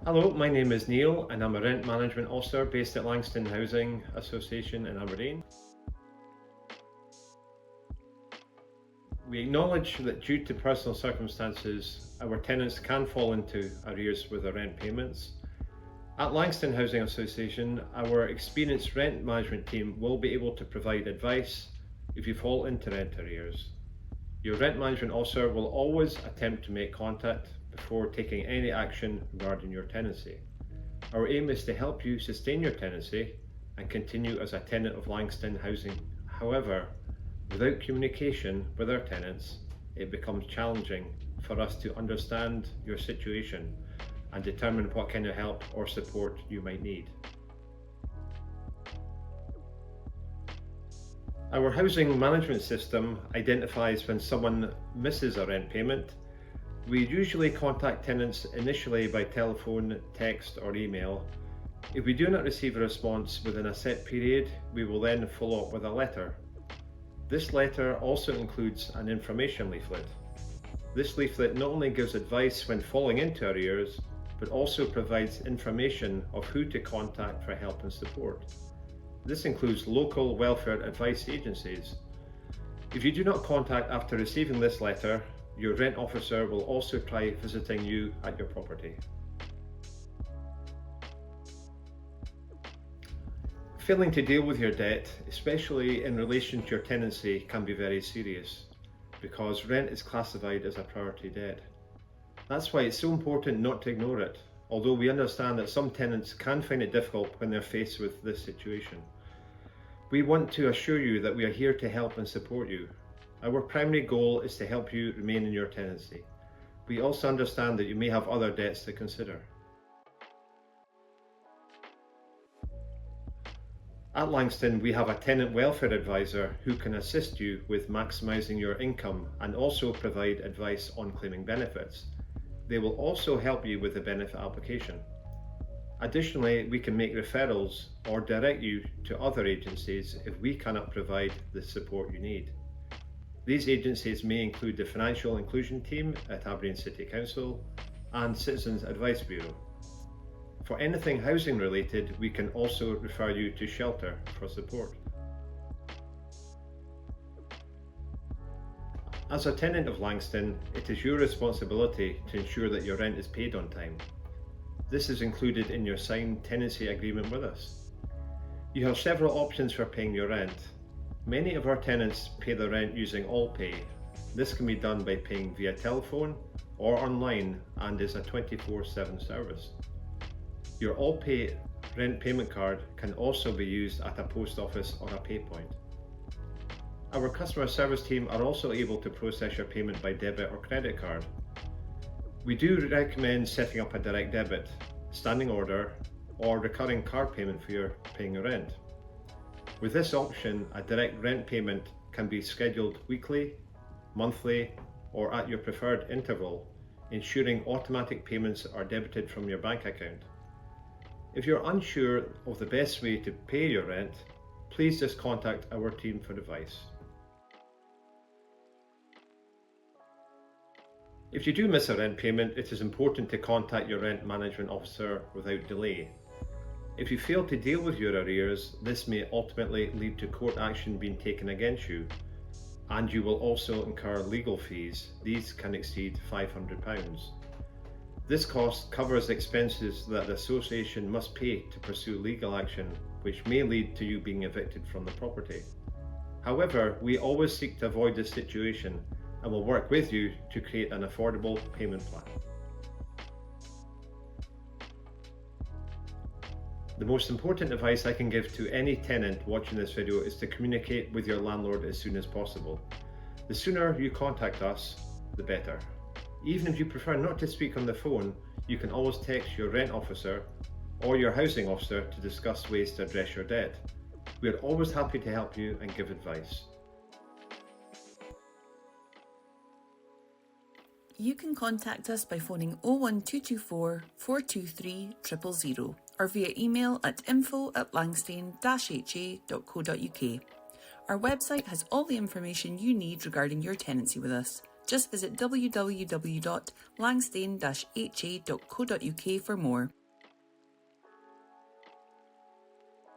Hello, my name is Neil and I'm a rent management officer based at Langstane Housing Association in Aberdeen. We acknowledge that due to personal circumstances, our tenants can fall into arrears with their rent payments. At Langstane Housing Association, our experienced rent management team will be able to provide advice if you fall into rent arrears. Your rent management officer will always attempt to make contact before taking any action regarding your tenancy. Our aim is to help you sustain your tenancy and continue as a tenant of Langstane Housing. However, without communication with our tenants, it becomes challenging for us to understand your situation and determine what kind of help or support you might need. Our housing management system identifies when someone misses a rent payment. We usually contact tenants initially by telephone, text or email. If we do not receive a response within a set period, we will then follow up with a letter. This letter also includes an information leaflet. This leaflet not only gives advice when falling into arrears, but also provides information of who to contact for help and support. This includes local welfare advice agencies. If you do not contact after receiving this letter, your rent officer will also try visiting you at your property. Failing to deal with your debt, especially in relation to your tenancy, can be very serious because rent is classified as a priority debt. That's why it's so important not to ignore it, although we understand that some tenants can find it difficult when they're faced with this situation. We want to assure you that we are here to help and support you. Our primary goal is to help you remain in your tenancy. We also understand that you may have other debts to consider. At Langstane, we have a tenant welfare advisor who can assist you with maximising your income and also provide advice on claiming benefits. They will also help you with the benefit application. Additionally, we can make referrals or direct you to other agencies if we cannot provide the support you need. These agencies may include the Financial Inclusion Team at Aberdeen City Council and Citizens Advice Bureau. For anything housing related, we can also refer you to Shelter for support. As a tenant of Langstane, it is your responsibility to ensure that your rent is paid on time. This is included in your signed tenancy agreement with us. You have several options for paying your rent. Many of our tenants pay their rent using AllPay. This can be done by paying via telephone or online and is a 24/7 service. Your AllPay rent payment card can also be used at a post office or a paypoint. Our customer service team are also able to process your payment by debit or credit card. We do recommend setting up a direct debit, standing order, or recurring card payment for your paying your rent. With this option, a direct rent payment can be scheduled weekly, monthly, or at your preferred interval, ensuring automatic payments are debited from your bank account. If you're unsure of the best way to pay your rent, please just contact our team for advice. If you do miss a rent payment, it is important to contact your rent management officer without delay. If you fail to deal with your arrears, this may ultimately lead to court action being taken against you, and you will also incur legal fees. These can exceed £500. This cost covers expenses that the association must pay to pursue legal action, which may lead to you being evicted from the property. However, we always seek to avoid this situation and will work with you to create an affordable payment plan. The most important advice I can give to any tenant watching this video is to communicate with your landlord as soon as possible. The sooner you contact us, the better. Even if you prefer not to speak on the phone, you can always text your rent officer or your housing officer to discuss ways to address your debt. We are always happy to help you and give advice. You can contact us by phoning 01224 423 000 or via email at info@langstane-ha.co.uk. Our website has all the information you need regarding your tenancy with us. Just visit www.langstane-ha.co.uk for more.